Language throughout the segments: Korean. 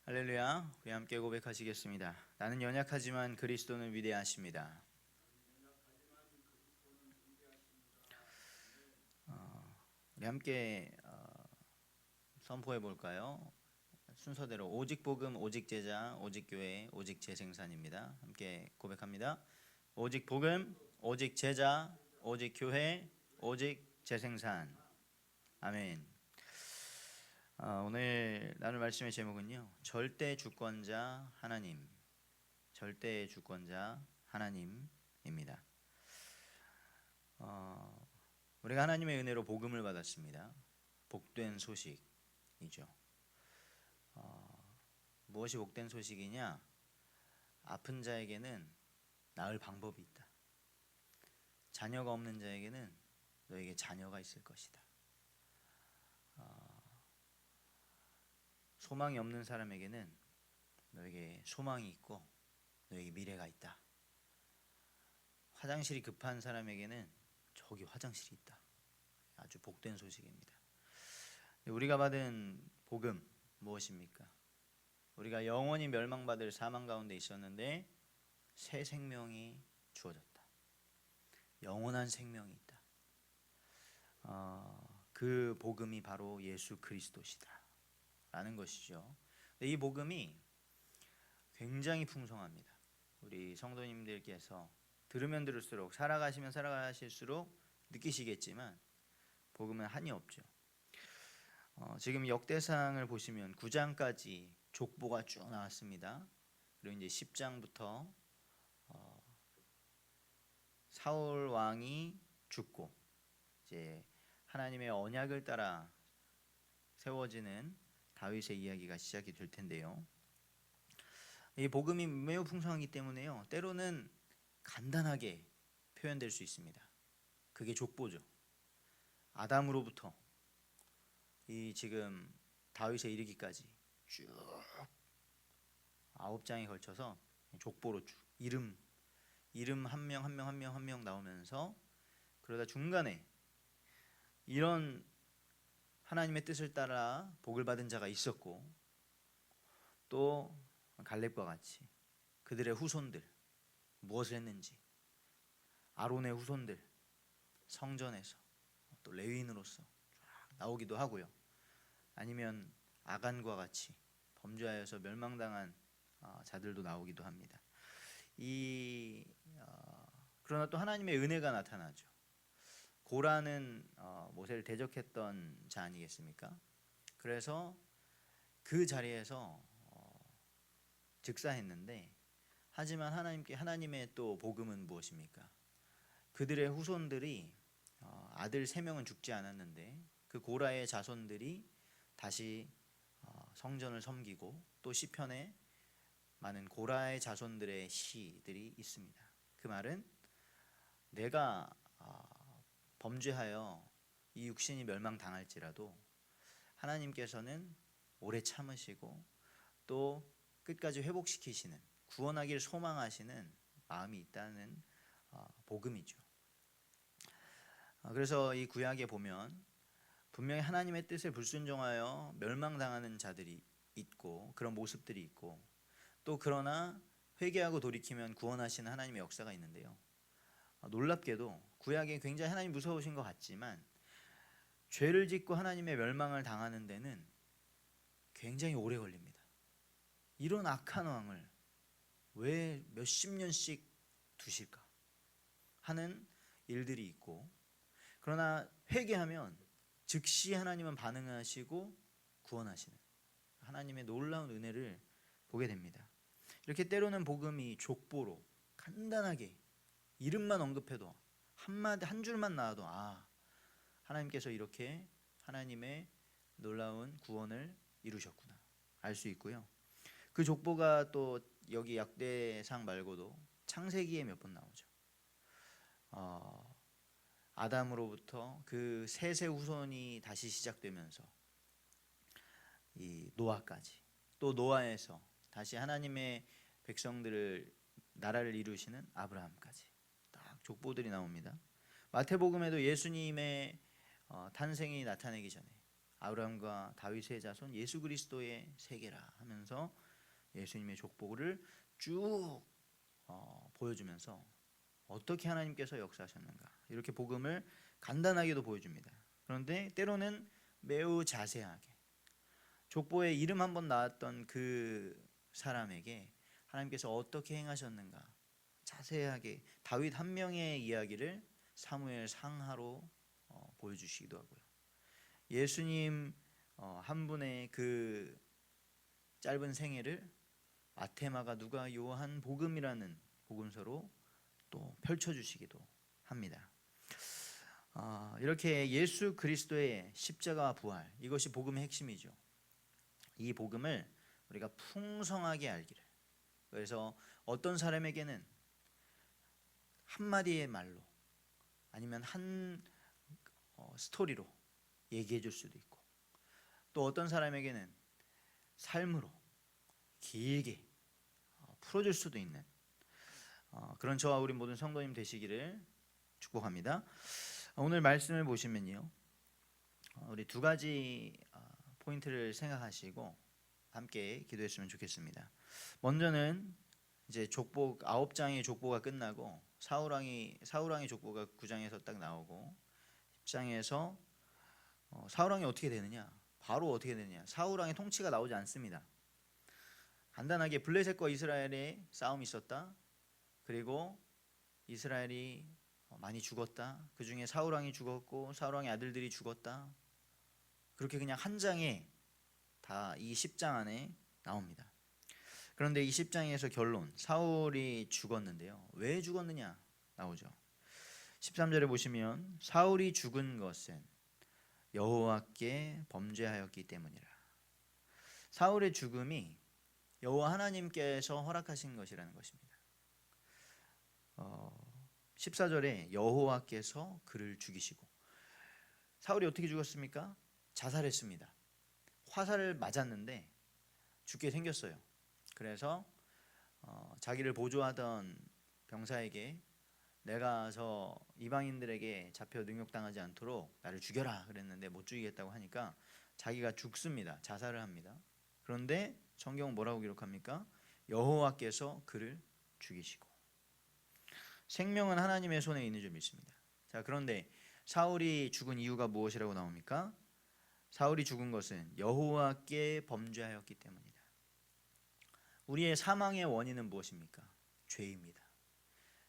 할렐루야. 우리 함께 고백하시겠습니다. 나는 연약하지만 그리스도는 위대하십니다. 우리 함께 선포해 볼까요? 순서대로 오직 복음, 오직 제자, 오직 교회, 오직 재생산입니다. 함께 고백합니다. 오직 복음, 오직 제자, 오직 교회, 오직 재생산. 아멘. 오늘 나눌 말씀의 제목은요, 절대 주권자 하나님, 절대 주권자 하나님입니다. 우리가 하나님의 은혜로 복음을 받았습니다. 복된 소식이죠. 무엇이 복된 소식이냐? 아픈 자에게는 나을 방법이 있다. 자녀가 없는 자에게는 너에게 자녀가 있을 것이다. 소망이 없는 사람에게는 너에게 소망이 있고 너에게 미래가 있다. 화장실이 급한 사람에게는 저기 화장실이 있다. 아주 복된 소식입니다. 우리가 받은 복음 무엇입니까? 우리가 영원히 멸망받을 사망 가운데 있었는데 새 생명이 주어졌다. 영원한 생명이 있다. 그 복음이 바로 예수 그리스도시다 라는 것이죠. 이 복음이 굉장히 풍성합니다. 우리 성도님들께서 들으면 들을수록, 살아가시면 살아가실수록 느끼시겠지만 복음은 한이 없죠. 지금 역대상을 보시면 9장까지 족보가 쭉 나왔습니다. 그리고 이제 10장부터 사울 왕이 죽고 이제 하나님의 언약을 따라 세워지는 다윗의 이야기가 시작이 될 텐데요. 이 복음이 매우 풍성하기 때문에요, 때로는 간단하게 표현될 수 있습니다. 그게 족보죠. 아담으로부터 이 지금 다윗에 이르기까지 쭉 9장에 걸쳐서 족보로 쭉 이름 한 명 한 명 한 명 한 명 나오면서, 그러다 중간에 이런 하나님의 뜻을 따라 복을 받은 자가 있었고, 또 갈렙과 같이 그들의 후손들 무엇을 했는지, 아론의 후손들 성전에서 또 레위인으로서 쫙 나오기도 하고요. 아니면 아간과 같이 범죄하여서 멸망당한 자들도 나오기도 합니다. 그러나 또 하나님의 은혜가 나타나죠. 고라는 모세를 대적했던 자 아니겠습니까? 그래서 그 자리에서 즉사했는데, 하지만 하나님의 또 복음은 무엇입니까? 그들의 후손들이 아들 3명은 죽지 않았는데 그 고라의 자손들이 다시 성전을 섬기고, 또 시편에 많은 고라의 자손들의 시들이 있습니다. 그 말은 내가 범죄하여 이 육신이 멸망당할지라도 하나님께서는 오래 참으시고 또 끝까지 회복시키시는, 구원하기를 소망하시는 마음이 있다는 복음이죠. 그래서 이 구약에 보면 분명히 하나님의 뜻을 불순종하여 멸망당하는 자들이 있고, 그런 모습들이 있고, 또 그러나 회개하고 돌이키면 구원하시는 하나님의 역사가 있는데요, 놀랍게도 구약에 굉장히 하나님 무서우신 것 같지만 죄를 짓고 하나님의 멸망을 당하는 데는 굉장히 오래 걸립니다. 이런 악한 왕을 왜 몇십 년씩 두실까 하는 일들이 있고, 그러나 회개하면 즉시 하나님은 반응하시고 구원하시는 하나님의 놀라운 은혜를 보게 됩니다. 이렇게 때로는 복음이 족보로 간단하게 이름만 언급해도 한 줄만 나와도 하나님께서 이렇게 하나님의 놀라운 구원을 이루셨구나 알 수 있고요. 그 족보가 또 여기 역대상 말고도 창세기에 몇 번 나오죠. 아담으로부터 그 셋의 후손이 다시 시작되면서 이 노아까지, 또 노아에서 다시 하나님의 백성들을, 나라를 이루시는 아브라함까지 딱 족보들이 나옵니다. 마태복음에도 예수님의 탄생이 나타나기 전에 아브라함과 다윗의 자손 예수 그리스도의 세계라 하면서 예수님의 족보를 쭉 보여주면서 어떻게 하나님께서 역사하셨는가 이렇게 복음을 간단하게도 보여줍니다. 그런데 때로는 매우 자세하게 족보에 이름 한번 나왔던 그 사람에게 하나님께서 어떻게 행하셨는가 자세하게 다윗 한 명의 이야기를 사무엘 상하로 보여주시기도 하고요. 예수님 한 분의 그 짧은 생애를 마태마가 누가 요한 복음이라는 복음서로 또 펼쳐주시기도 합니다. 이렇게 예수 그리스도의 십자가 부활 이것이 복음의 핵심이죠. 이 복음을 우리가 풍성하게 알기를 그래서 어떤 사람에게는 한마디의 말로 아니면 한 스토리로 얘기해 줄 수도 있고 또 어떤 사람에게는 삶으로 길게 풀어줄 수도 있는 그런 저와 우리 모든 성도님 되시기를 축복합니다. 오늘 말씀을 보시면요 우리 두 가지 포인트를 생각하시고 함께 기도했으면 좋겠습니다. 먼저는 이제 족보 9장의 족보가 끝나고 사울왕의 족보가 9장에서 딱 나오고 10장에서 사울왕이 어떻게 되느냐? 바로 어떻게 되느냐? 사울왕의 통치가 나오지 않습니다. 간단하게 블레셋과 이스라엘의 싸움이 있었다. 그리고 이스라엘이 많이 죽었다. 그 중에 사울왕이 죽었고 사울왕의 아들들이 죽었다. 그렇게 그냥 한 장에 다 이 10장 안에 나옵니다. 그런데 이 10장에서 결론 사울이 죽었는데요. 왜 죽었느냐 나오죠. 13절에 보시면 사울이 죽은 것은 여호와께 범죄하였기 때문이라. 사울의 죽음이 여호와 하나님께서 허락하신 것이라는 것입니다. 14절에 여호와께서 그를 죽이시고 사울이 어떻게 죽었습니까? 자살했습니다. 화살을 맞았는데 죽게 생겼어요. 그래서 자기를 보조하던 병사에게 내가 저 이방인들에게 잡혀 능욕당하지 않도록 나를 죽여라 그랬는데 못 죽이겠다고 하니까 자기가 죽습니다. 자살을 합니다. 그런데 성경은 뭐라고 기록합니까? 여호와께서 그를 죽이시고 생명은 하나님의 손에 있는 줄 믿습니다. 자, 그런데 사울이 죽은 이유가 무엇이라고 나옵니까? 사울이 죽은 것은 여호와께 범죄하였기 때문이다. 우리의 사망의 원인은 무엇입니까? 죄입니다.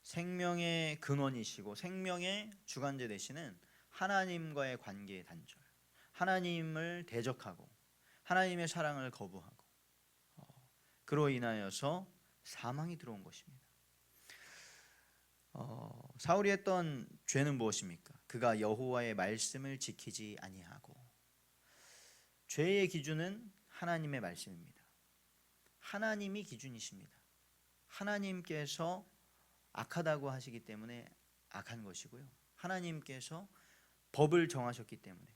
생명의 근원이시고 생명의 주관자 되시는 하나님과의 관계의 단절, 하나님을 대적하고 하나님의 사랑을 거부하고 그로 인하여서 사망이 들어온 것입니다. 사울이 했던 죄는 무엇입니까? 그가 여호와의 말씀을 지키지 아니하고 죄의 기준은 하나님의 말씀입니다. 하나님이 기준이십니다. 하나님께서 악하다고 하시기 때문에 악한 것이고요. 하나님께서 법을 정하셨기 때문에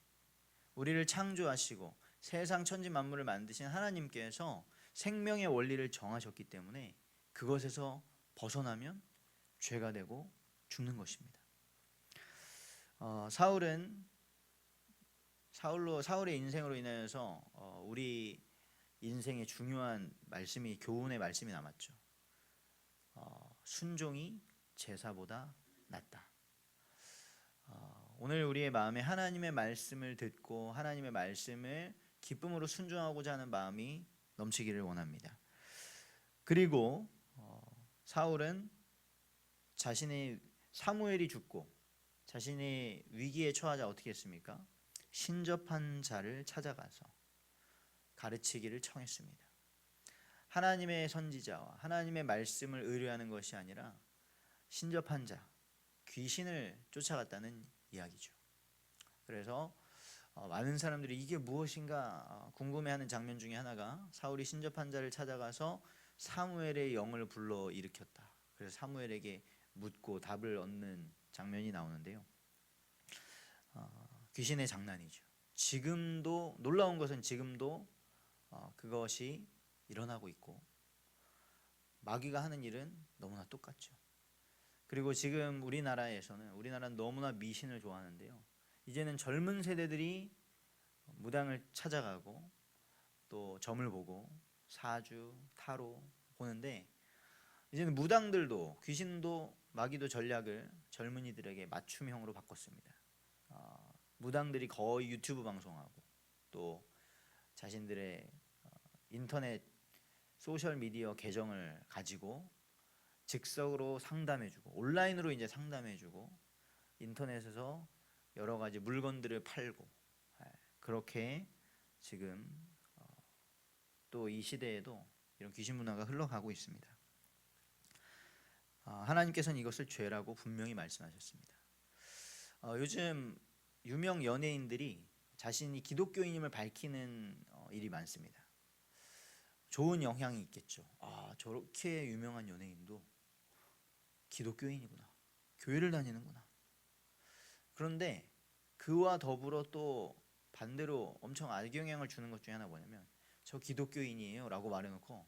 우리를 창조하시고 세상 천지 만물을 만드신 하나님께서 생명의 원리를 정하셨기 때문에 그것에서 벗어나면 죄가 되고 죽는 것입니다. 사울의 인생으로 인하여서 우리 인생의 중요한 말씀이 교훈의 말씀이 남았죠. 순종이 제사보다 낫다. 오늘 우리의 마음에 하나님의 말씀을 듣고 하나님의 말씀을 기쁨으로 순종하고자 하는 마음이 넘치기를 원합니다. 그리고 사울은 자신의 사무엘이 죽고 자신의 위기에 처하자 어떻게 했습니까? 신접한 자를 찾아가서 가르치기를 청했습니다. 하나님의 선지자와 하나님의 말씀을 의뢰하는 것이 아니라 신접한 자, 귀신을 쫓아갔다는 이야기죠. 그래서 많은 사람들이 이게 무엇인가 궁금해하는 장면 중에 하나가 사울이 신접한 자를 찾아가서 사무엘의 영을 불러 일으켰다. 그래서 사무엘에게 묻고 답을 얻는 장면이 나오는데요. 귀신의 장난이죠. 지금도 놀라운 것은 지금도 그것이 일어나고 있고 마귀가 하는 일은 너무나 똑같죠. 그리고 지금 우리나라는 너무나 미신을 좋아하는데요. 이제는 젊은 세대들이 무당을 찾아가고 또 점을 보고 사주, 타로 보는데 이제는 무당들도 귀신도 마귀도 전략을 젊은이들에게 맞춤형으로 바꿨습니다. 무당들이 거의 유튜브 방송하고 또 자신들의 인터넷 소셜 미디어 계정을 가지고 즉석으로 상담해주고 온라인으로 이제 상담해주고 인터넷에서 여러 가지 물건들을 팔고 그렇게 지금 또 이 시대에도 이런 귀신 문화가 흘러가고 있습니다. 하나님께서는 이것을 죄라고 분명히 말씀하셨습니다. 요즘 유명 연예인들이 자신이 기독교인임을 밝히는 일이 많습니다. 좋은 영향이 있겠죠. 저렇게 유명한 연예인도 기독교인이구나, 교회를 다니는구나. 그런데 그와 더불어 또 반대로 엄청 악영향을 주는 것 중에 하나 뭐냐면 저 기독교인이에요 라고 말해놓고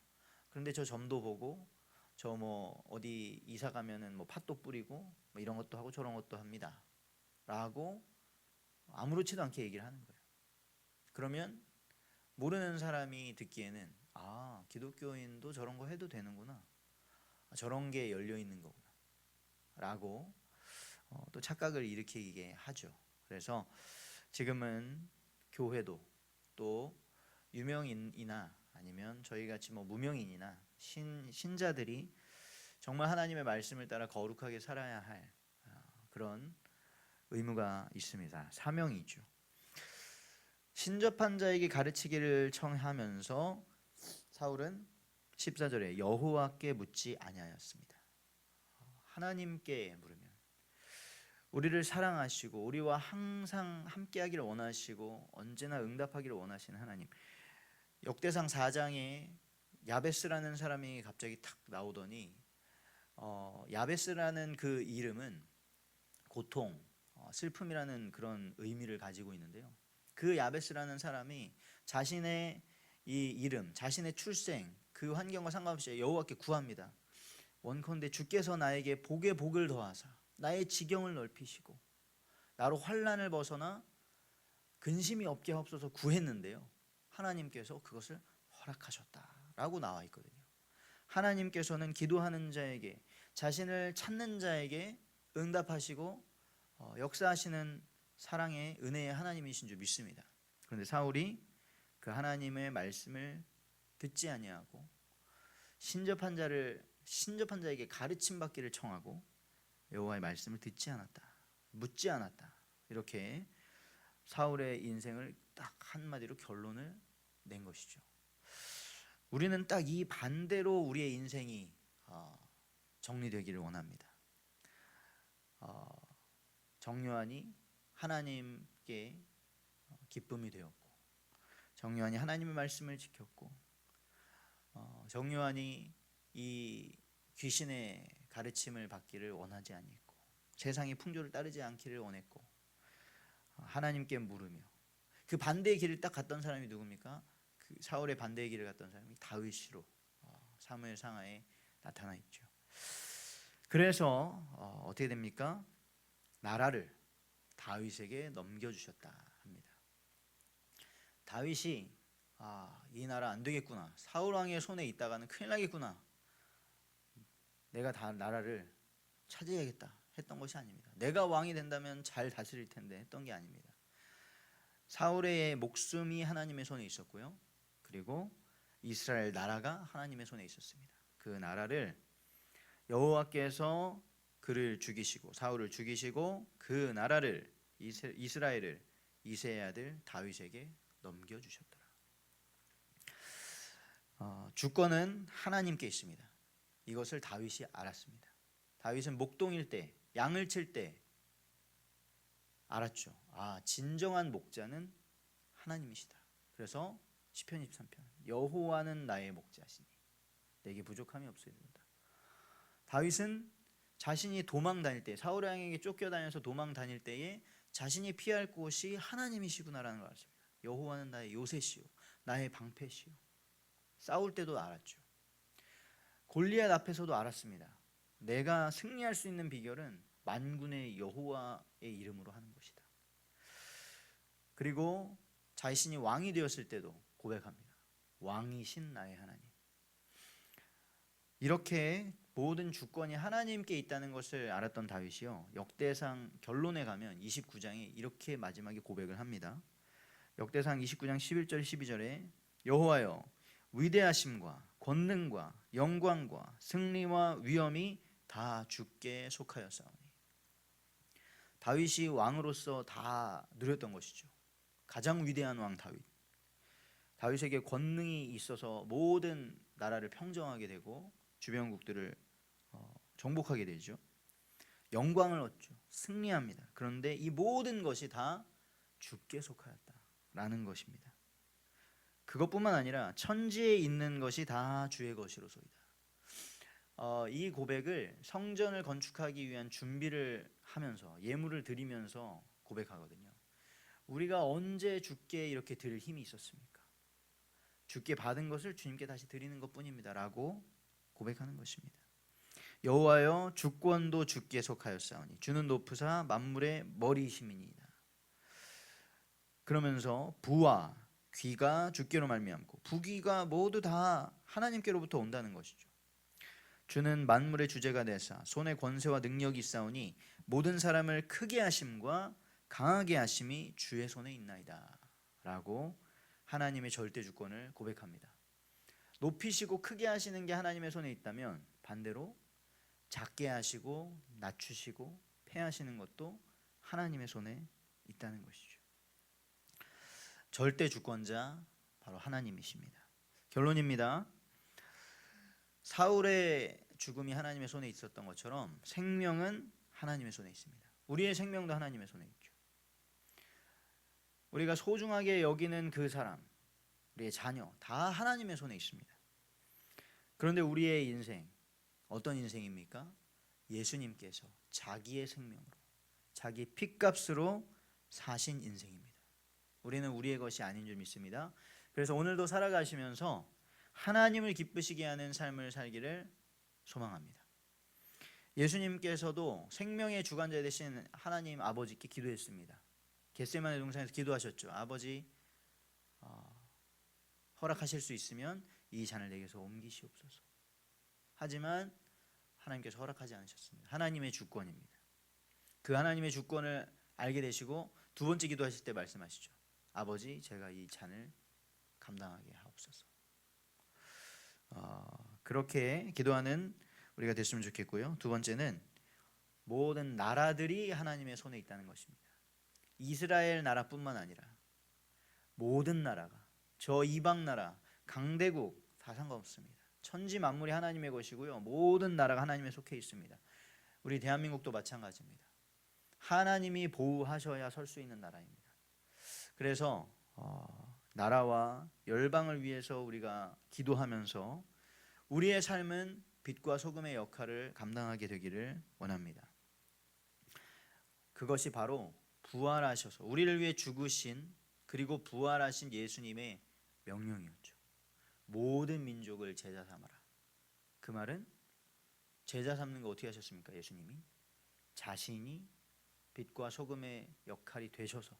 그런데 저 점도 보고 저 뭐 어디 이사 가면은 뭐 팥도 뿌리고 뭐 이런 것도 하고 저런 것도 합니다 라고 아무렇지도 않게 얘기를 하는 거예요. 그러면 모르는 사람이 듣기에는 기독교인도 저런 거 해도 되는구나, 저런 게 열려 있는 거구나 라고 또 착각을 일으키게 하죠. 그래서 지금은 교회도 또 유명인이나 아니면 저희 같이 뭐 무명인이나 신자들이 정말 하나님의 말씀을 따라 거룩하게 살아야 할 그런 의무가 있습니다. 사명이죠. 신접한 자에게 가르치기를 청하면서 사울은 14절에 여호와께 묻지 아니하였습니다. 하나님께 물으면 우리를 사랑하시고 우리와 항상 함께하기를 원하시고 언제나 응답하기를 원하시는 하나님. 역대상 4장에 야베스라는 사람이 갑자기 탁 나오더니 야베스라는 그 이름은 고통, 슬픔이라는 그런 의미를 가지고 있는데요. 그 야베스라는 사람이 자신의 이 이름, 자신의 출생, 그 환경과 상관없이 여호와께 구합니다. 원컨대 주께서 나에게 복에 복을 더하사 나의 지경을 넓히시고 나로 환난을 벗어나 근심이 없게 하옵소서 구했는데요. 하나님께서 그것을 허락하셨다라고 나와 있거든요. 하나님께서는 기도하는 자에게, 자신을 찾는 자에게 응답하시고 역사하시는 사랑의 은혜의 하나님이신 줄 믿습니다. 그런데 사울이 그 하나님의 말씀을 듣지 아니하고 신접한 자에게 가르침 받기를 청하고 여호와의 말씀을 듣지 않았다, 묻지 않았다. 이렇게 사울의 인생을 딱 한마디로 결론을 낸 것이죠. 우리는 딱 이 반대로 우리의 인생이 정리되기를 원합니다. 정요한이 하나님께 기쁨이 되었고, 정요한이 하나님의 말씀을 지켰고, 정요한이 이 귀신의 가르침을 받기를 원하지 아니했고, 세상의 풍조를 따르지 않기를 원했고, 하나님께 물으며 그 반대의 길을 딱 갔던 사람이 누굽니까? 그 사울의 반대의 길을 갔던 사람이 다윗으로 사무엘 상하에 나타나 있죠. 그래서 어떻게 됩니까? 나라를 다윗에게 넘겨주셨다 합니다. 다윗이 이 나라 안 되겠구나, 사울 왕의 손에 있다가는 큰일 나겠구나, 내가 다 나라를 차지해야겠다 했던 것이 아닙니다. 내가 왕이 된다면 잘 다스릴 텐데 했던 게 아닙니다. 사울의 목숨이 하나님의 손에 있었고요, 그리고 이스라엘 나라가 하나님의 손에 있었습니다. 그 나라를 여호와께서 그를 죽이시고 사울을 죽이시고 그 나라를 이스라엘을 이새의 아들 다윗에게 넘겨주셨더라. 주권은 하나님께 있습니다. 이것을 다윗이 알았습니다. 다윗은 목동일 때, 양을 칠 때 알았죠. 진정한 목자는 하나님이시다. 그래서 시편 23편 여호와는 나의 목자시니 내게 부족함이 없으리로다. 다윗은 자신이 도망 다닐 때, 사울 왕에게 쫓겨다녀서 도망 다닐 때에 자신이 피할 곳이 하나님이시구나라는 걸 알았습니다. 여호와는 나의 요새시요 나의 방패시요. 싸울 때도 알았죠. 골리앗 앞에서도 알았습니다. 내가 승리할 수 있는 비결은 만군의 여호와의 이름으로 하는 것이다. 그리고 자신이 왕이 되었을 때도 고백합니다. 왕이신 나의 하나님. 이렇게 모든 주권이 하나님께 있다는 것을 알았던 다윗이요, 역대상 결론에 가면 29장에 이렇게 마지막에 고백을 합니다. 역대상 29장 11절 12절에 여호와여, 위대하심과 권능과 영광과 승리와 위엄이 다 주께 속하였사오니. 다윗이 왕으로서 다 누렸던 것이죠. 가장 위대한 왕 다윗. 다윗에게 권능이 있어서 모든 나라를 평정하게 되고 주변국들을 정복하게 되죠. 영광을 얻죠. 승리합니다. 그런데 이 모든 것이 다 주께 속하였다라는 것입니다. 그것뿐만 아니라 천지에 있는 것이 다 주의 것이로소이다. 이 고백을 성전을 건축하기 위한 준비를 하면서 예물을 드리면서 고백하거든요. 우리가 언제 주께 이렇게 드릴 힘이 있었습니까? 주께 받은 것을 주님께 다시 드리는 것뿐입니다 라고 고백하는 것입니다. 여호와여, 주권도 주께 속하였사오니 주는 높으사 만물의 머리이심이니이다. 그러면서 부와 귀가 주께로 말미암고 부귀가 모두 다 하나님께로부터 온다는 것이죠. 주는 만물의 주제가 되사 손에 권세와 능력이 있사오니 모든 사람을 크게 하심과 강하게 하심이 주의 손에 있나이다 라고 하나님의 절대 주권을 고백합니다. 높이시고 크게 하시는 게 하나님의 손에 있다면 반대로 작게 하시고 낮추시고 패하시는 것도 하나님의 손에 있다는 것이죠. 절대 주권자 바로 하나님이십니다. 결론입니다. 사울의 죽음이 하나님의 손에 있었던 것처럼 생명은 하나님의 손에 있습니다. 우리의 생명도 하나님의 손에 있죠. 우리가 소중하게 여기는 그 사람, 우리의 자녀 다 하나님의 손에 있습니다. 그런데 우리의 인생 어떤 인생입니까? 예수님께서 자기의 생명으로 자기 핏값으로 사신 인생입니다. 우리는 우리의 것이 아닌 줄 믿습니다. 그래서 오늘도 살아가시면서 하나님을 기쁘시게 하는 삶을 살기를 소망합니다. 예수님께서도 생명의 주관자 되신 하나님 아버지께 기도했습니다. 겟세마네 동산에서 기도하셨죠. 아버지, 허락하실 수 있으면 이 잔을 내게서 옮기시옵소서. 하지만 하나님께서 허락하지 않으셨습니다. 하나님의 주권입니다. 그 하나님의 주권을 알게 되시고 두 번째 기도하실 때 말씀하시죠. 아버지, 제가 이 잔을 감당하게 하옵소서. 그렇게 기도하는 우리가 됐으면 좋겠고요. 두 번째는 모든 나라들이 하나님의 손에 있다는 것입니다. 이스라엘 나라뿐만 아니라 모든 나라가, 저 이방 나라, 강대국 다 상관없습니다. 천지 만물이 하나님의 것이고요. 모든 나라가 하나님에 속해 있습니다. 우리 대한민국도 마찬가지입니다. 하나님이 보호하셔야 설 수 있는 나라입니다. 그래서 나라와 열방을 위해서 우리가 기도하면서 우리의 삶은 빛과 소금의 역할을 감당하게 되기를 원합니다. 그것이 바로 부활하셔서 우리를 위해 죽으신 그리고 부활하신 예수님의 명령이었죠. 모든 민족을 제자 삼아라. 그 말은 제자 삼는 거 어떻게 하셨습니까? 예수님이 자신이 빛과 소금의 역할이 되셔서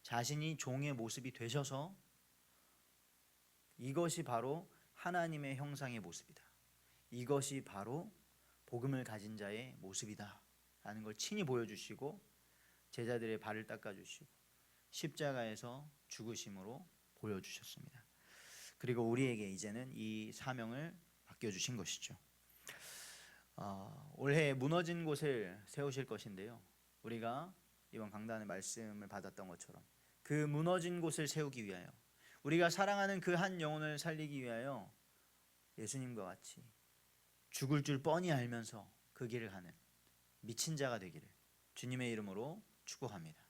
자신이 종의 모습이 되셔서 이것이 바로 하나님의 형상의 모습이다. 이것이 바로 복음을 가진 자의 모습이다 라는 걸 친히 보여주시고 제자들의 발을 닦아주시고 십자가에서 죽으심으로 보여주셨습니다. 그리고 우리에게 이제는 이 사명을 맡겨주신 것이죠. 올해 무너진 곳을 세우실 것인데요. 우리가 이번 강단의 말씀을 받았던 것처럼 그 무너진 곳을 세우기 위하여 우리가 사랑하는 그 한 영혼을 살리기 위하여 예수님과 같이 죽을 줄 뻔히 알면서 그 길을 가는 미친 자가 되기를 주님의 이름으로 축복합니다.